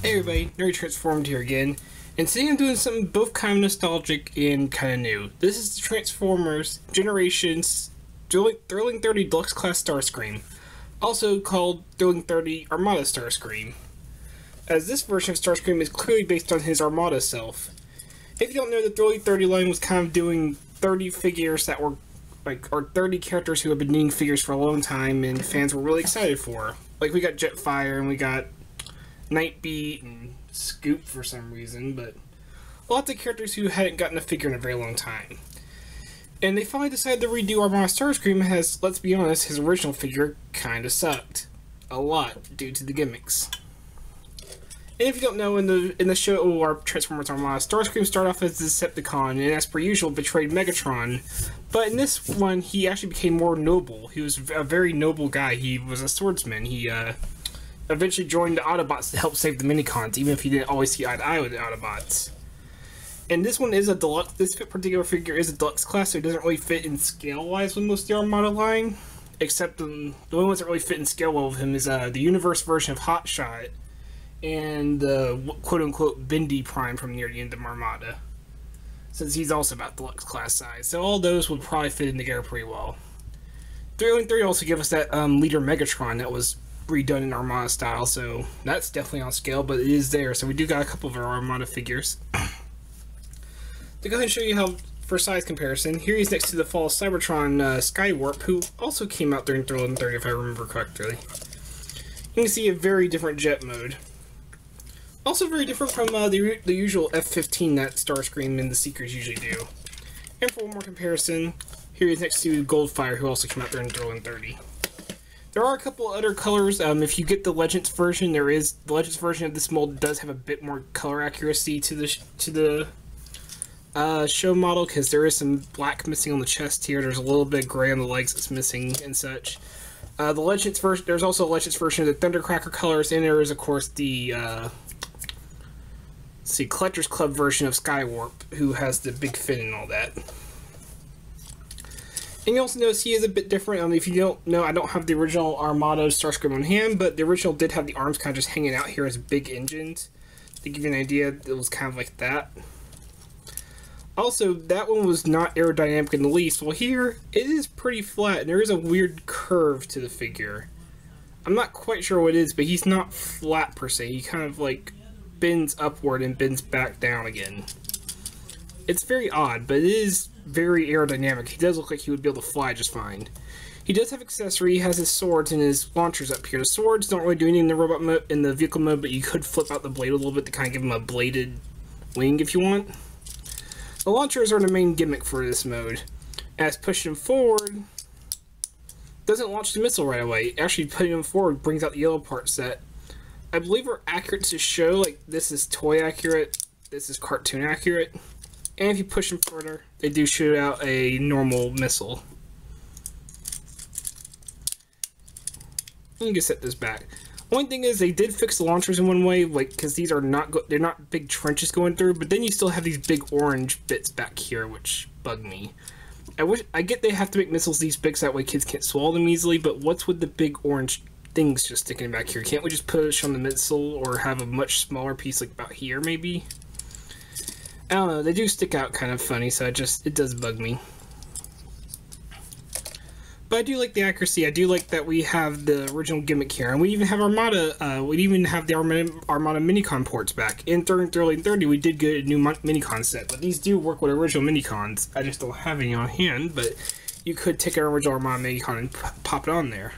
Hey everybody, Nerdy Transformed here again, and today I'm doing something both kind of nostalgic and kind of new. This is the Transformers Generations Thrilling 30 Deluxe Class Starscream, also called Thrilling 30 Armada Starscream, as this version of Starscream is clearly based on his Armada self. If you don't know, the Thrilling 30 line was kind of doing 30 figures that were, or 30 characters who have been needing figures for a long time and fans were really excited for. Like, we got Jetfire and we got Nightbeat and Scoop for some reason, but lots of characters who hadn't gotten a figure in a very long time. And they finally decided to redo Armada Starscream as, let's be honest, his original figure kinda sucked. A lot, due to the gimmicks. And if you don't know, in the show, our Transformers Armada Starscream started off as a Decepticon, and as per usual, betrayed Megatron. But in this one, he actually became more noble. He was a very noble guy. He was a swordsman. He, eventually joined the Autobots to help save the Minicons, even if he didn't always see eye to eye with the Autobots. And this one is a deluxe. This particular figure is a deluxe class, so it doesn't really fit in scale-wise with most of the Armada line. Except the only ones that really fit in scale well with him is the Universe version of Hotshot and the quote-unquote Bendy Prime from near the end of Armada, since he's also about deluxe class size. So all those would probably fit in together pretty well. 303 also give us that Leader Megatron that was redone in Armada style, so that's definitely on scale, but it is there, so we do got a couple of our Armada figures. To go ahead and show you how, for size comparison, here he's next to the Fall Cybertron Skywarp, who also came out during Thrilling 30 if I remember correctly. You can see a very different jet mode. Also very different from the usual F-15 that Starscream and the Seekers usually do. And for one more comparison, here he's next to Goldfire, who also came out during Thrilling 30. There are a couple other colors. If you get the Legends version, the Legends version of this mold does have a bit more color accuracy to the show model, because there is some black missing on the chest here. There's a little bit of gray on the legs that's missing and such. The Legends version, there's also a Legends version of the Thundercracker colors, and there is of course the Collector's Club version of Skywarp, who has the big fin and all that. And you also notice he is a bit different. If you don't know, I don't have the original Armada Starscream on hand, but the original did have the arms kind of just hanging out here as big engines. To give you an idea, it was kind of like that. Also, that one was not aerodynamic in the least. Well, here, it is pretty flat, and there is a weird curve to the figure. I'm not quite sure what it is, but he's not flat per se. He kind of like bends upward and bends back down again. It's very odd, but it is very aerodynamic. He does look like he would be able to fly just fine. He does have accessory. He has his swords and his launchers up here. The swords don't really do anything in the robot mode, in the vehicle mode, but you could flip out the blade a little bit to kind of give him a bladed wing if you want. The launchers are the main gimmick for this mode. As pushing him forward doesn't launch the missile right away. Actually, putting him forward brings out the yellow part set. I believe we're accurate to show, like, this is toy accurate, this is cartoon accurate. And if you push them further, they do shoot out a normal missile. You can set this back. One thing is, they did fix the launchers in one way, like, because these are they're not big trenches going through, but then you still have these big orange bits back here, which bug me. I get they have to make missiles these big so that way kids can't swallow them easily, but what's with the big orange things just sticking back here? Can't we just push on the missile, or have a much smaller piece, like about here, maybe? I don't know, they do stick out kind of funny, so it does bug me. But I do like the accuracy. I do like that we have the original gimmick here, and we even have Armada. We even have the Armada Minicon ports back. In Thrilling 30, we did get a new Minicon set, but these do work with original Minicons. I just don't have any on hand, but you could take an original Armada Minicon and pop it on there.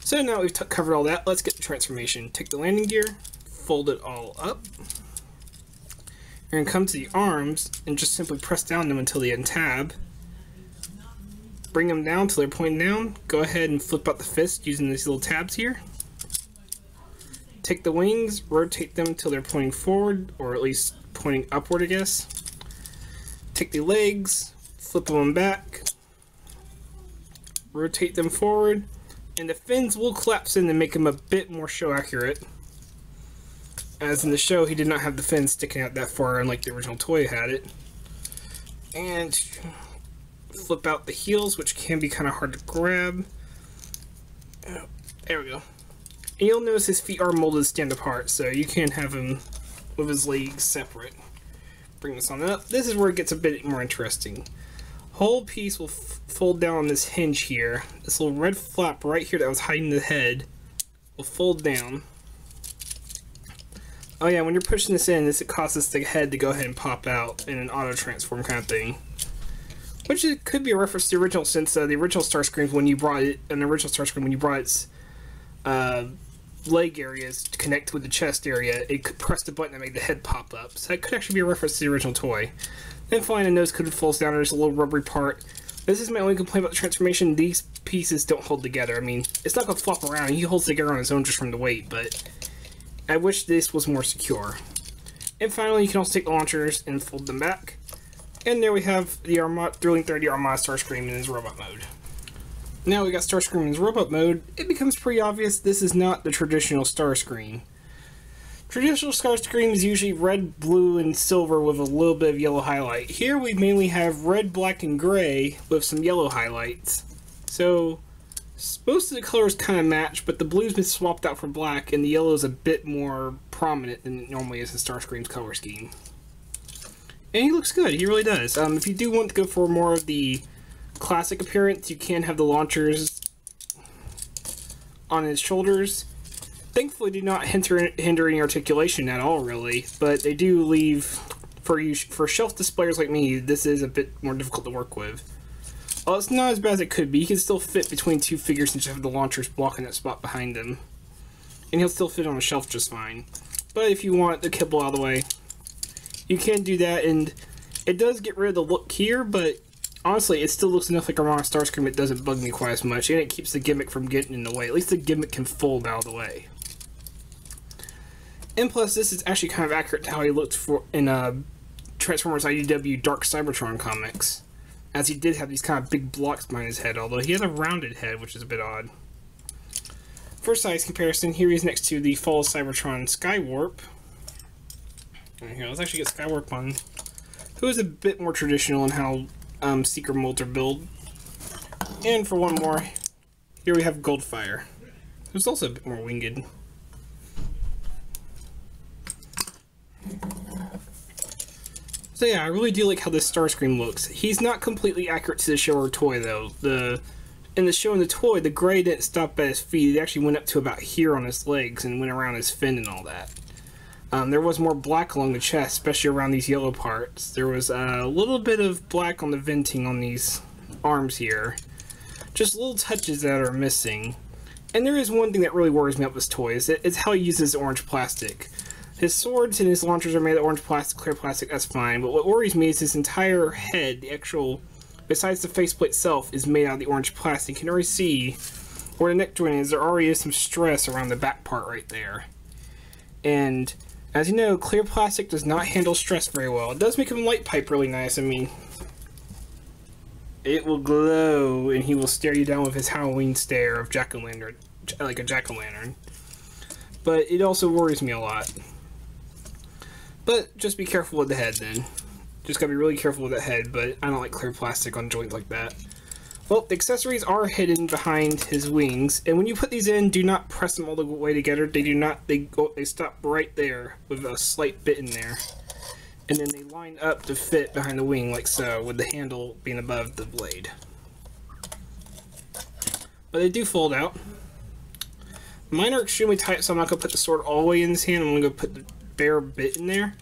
So now we've covered all that, let's get the transformation. Take the landing gear, fold it all up. You're going to come to the arms and just simply press down them until they untab. Bring them down until they're pointing down. Go ahead and flip out the fist using these little tabs here. Take the wings, rotate them until they're pointing forward, or at least pointing upward, I guess. Take the legs, flip them back, rotate them forward, and the fins will collapse in and make them a bit more show accurate. As in the show, he did not have the fins sticking out that far, unlike the original toy had it. And flip out the heels, which can be kind of hard to grab. There we go. And you'll notice his feet are molded to stand apart, so you can't have him with his legs separate. Bring this on up. This is where it gets a bit more interesting. Whole piece will fold down on this hinge here. This little red flap right here that was hiding the head will fold down. Oh yeah, when you're pushing this in, it causes the head to go ahead and pop out in an auto transform kind of thing. Which it could be a reference to the original, since the original Starscream, when you brought it, an original Starscream, when you brought its leg areas to connect with the chest area, it could press the button that made the head pop up. So that could actually be a reference to the original toy. Then finally, the nose could fall down. There's a little rubbery part. This is my only complaint about the transformation. These pieces don't hold together. I mean, it's not going to flop around. He holds together on his own just from the weight, but I wish this was more secure. And finally, you can also take the launchers and fold them back. And there we have the Thrilling 30 Armada Starscream in his robot mode. Now we got Starscream in his robot mode. It becomes pretty obvious this is not the traditional Starscream. Traditional Starscream is usually red, blue, and silver with a little bit of yellow highlight. Here we mainly have red, black, and gray with some yellow highlights. So most of the colors kind of match, but the blue's been swapped out for black, and the yellow is a bit more prominent than it normally is in Starscream's color scheme. And he looks good, he really does. If you do want to go for more of the classic appearance, you can have the launchers on his shoulders. Thankfully, do not hinder any articulation at all, really, but they do leave, for shelf displayers like me, this is a bit more difficult to work with. Well, it's not as bad as it could be. He can still fit between two figures and just have the launchers blocking that spot behind him. And he'll still fit on a shelf just fine. But if you want the kibble out of the way, you can do that, and it does get rid of the look here, but honestly, it still looks enough like Armada Starscream. It doesn't bug me quite as much, and it keeps the gimmick from getting in the way. At least the gimmick can fold out of the way. And plus, this is actually kind of accurate to how he looked in Transformers IDW Dark Cybertron comics, as he did have these kind of big blocks behind his head, although he has a rounded head, which is a bit odd. For size comparison, here he's next to the Fall of Cybertron Skywarp. Right here, let's actually get Skywarp on, who is a bit more traditional in how Seeker molds are built. And for one more, here we have Goldfire, who's also a bit more winged. So yeah, I really do like how this Starscream looks. He's not completely accurate to the show or toy, though. In the show and the toy, the gray didn't stop at his feet. It actually went up to about here on his legs and went around his fin and all that. There was more black along the chest, especially around these yellow parts. There was a little bit of black on the venting on these arms here. Just little touches that are missing. And there is one thing that really worries me about this toy, it's how he uses orange plastic. His swords and his launchers are made of orange plastic, clear plastic, that's fine. But what worries me is his entire head, the actual, besides the faceplate itself, is made out of the orange plastic. You can already see where the neck joint is, there already is some stress around the back part right there. And as you know, clear plastic does not handle stress very well. It does make him light pipe really nice. I mean, it will glow and he will stare you down with his Halloween stare of jack-o'-lantern, like a jack-o'-lantern. But it also worries me a lot. But just be careful with the head then. Just gotta be really careful with the head, but I don't like clear plastic on joints like that. Well, the accessories are hidden behind his wings, and when you put these in, do not press them all the way together. They do not, they stop right there with a slight bit in there. And then they line up to fit behind the wing like so, with the handle being above the blade. But they do fold out. Mine are extremely tight, so I'm not going to put the sword all the way in his hand. I'm going to go put the bare bit in there.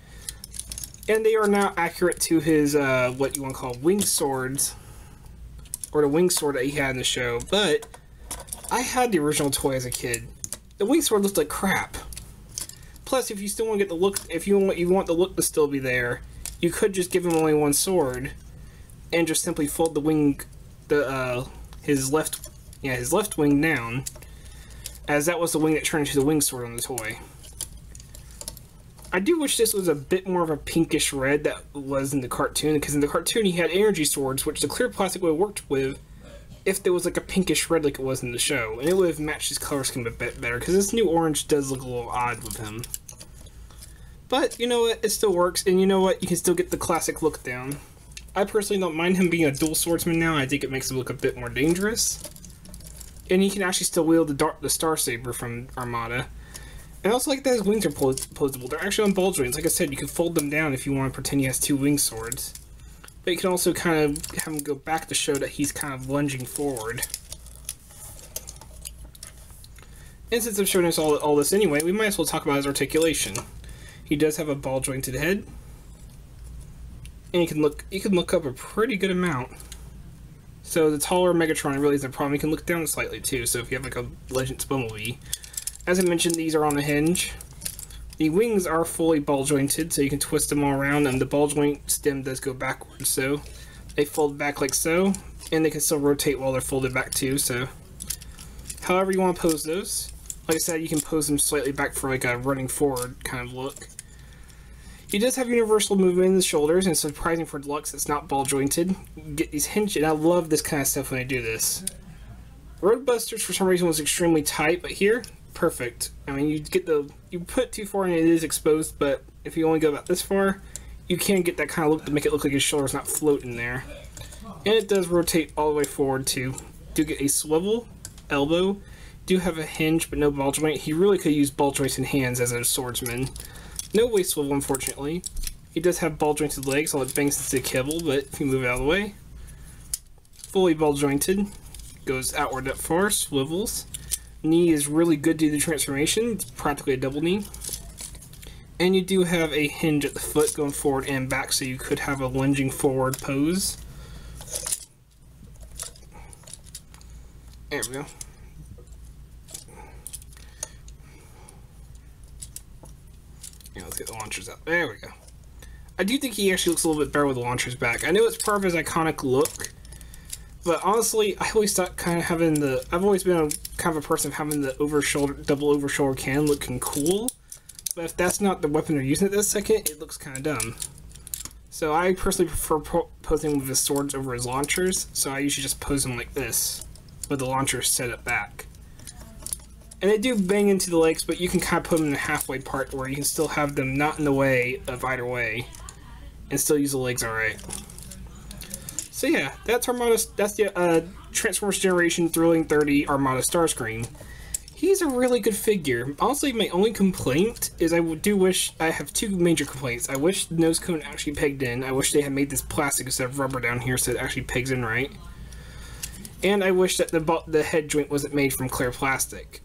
And they are now accurate to his, what you want to call wing swords. Or the wing sword that he had in the show. But I had the original toy as a kid. The wing sword looked like crap. Plus, if you still want to get the look, if you want the look to still be there, you could just give him only one sword, and just simply fold the wing, his left wing down, as that was the wing that turned into the wing sword on the toy. I do wish this was a bit more of a pinkish red that was in the cartoon, because in the cartoon he had energy swords, which the clear plastic would have worked with if there was like a pinkish red like it was in the show, and it would have matched his color scheme a bit better, because this new orange does look a little odd with him. But, you know what, it still works, and you know what, you can still get the classic look down. I personally don't mind him being a dual swordsman now. I think it makes him look a bit more dangerous. And he can actually still wield the Star Saber from Armada. And I also like that his wings are posable. They're actually on ball joints. Like I said, you can fold them down if you want to pretend he has two wing swords. But you can also kind of have him go back to show that he's kind of lunging forward. And since I'm showing us all this anyway, we might as well talk about his articulation. He does have a ball jointed head. And you can look up a pretty good amount. So the taller Megatron really isn't a problem. You can look down slightly too, so if you have like a Legends Bumblebee. As I mentioned, these are on the hinge. The wings are fully ball jointed, so you can twist them all around, and the ball joint stem does go backwards, so they fold back like so, and they can still rotate while they're folded back too, so however you want to pose those. Like I said, you can pose them slightly back for like a running forward kind of look. He does have universal movement in the shoulders, and it's surprising for Deluxe it's not ball jointed. You get these hinge, and I love this kind of stuff when I do this. Roadbusters for some reason was extremely tight, but here, perfect. I mean, you put too far and it is exposed, but if you only go about this far, you can get that kind of look to make it look like his shoulder's not floating there. And it does rotate all the way forward too. Do get a swivel, elbow, do have a hinge but no ball joint. He really could use ball joints in hands as a swordsman. No waist swivel, unfortunately. He does have ball jointed legs, so it bangs into the kibble, but if you move it out of the way. Fully ball jointed. Goes outward up far, swivels. Knee is really good due to the transformation. It's practically a double knee. And you do have a hinge at the foot going forward and back, so you could have a lunging forward pose. There we go. Yeah, let's get the launchers out. There we go. I do think he actually looks a little bit better with the launchers back. I know it's part of his iconic look, but honestly, I always thought kind of having the... I've always been kind of a person of having the double over shoulder cannon looking cool. But if that's not the weapon they're using at this second, it looks kind of dumb. So I personally prefer posing with his swords over his launchers, so I usually just pose them like this, with the launchers set up back. And they do bang into the legs, but you can kind of put them in the halfway part where you can still have them not in the way of either way, and still use the legs alright. So yeah, that's the Transformers Generation Thrilling 30 Armada Starscream. He's a really good figure. Honestly, my only complaint is I do wish... I have two major complaints. I wish the nose cone actually pegged in. I wish they had made this plastic instead of rubber down here so it actually pegs in right. And I wish that the head joint wasn't made from clear plastic.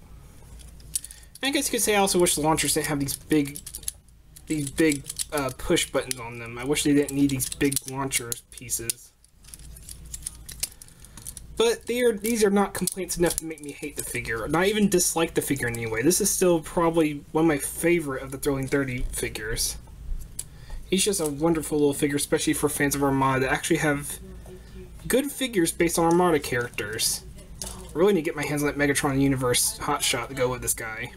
And I guess you could say I also wish the launchers didn't have these big push buttons on them. I wish they didn't need these big launcher pieces. But these are not complaints enough to make me hate the figure, not even dislike the figure in any way. This is still probably one of my favorite of the Thrilling 30 figures. He's just a wonderful little figure, especially for fans of Armada that actually have good figures based on Armada characters. I really need to get my hands on that Megatron Universe hotshot to go with this guy.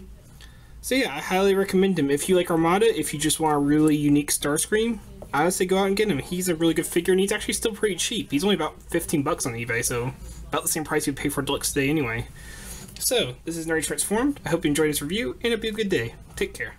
So yeah, I highly recommend him. If you like Armada, if you just want a really unique Starscream, I would say go out and get him. He's a really good figure, and he's actually still pretty cheap. He's only about 15 bucks on eBay, so about the same price you'd pay for Deluxe today anyway. So, this is Nerdy Transformed. I hope you enjoyed this review, and hope you have a good day. Take care.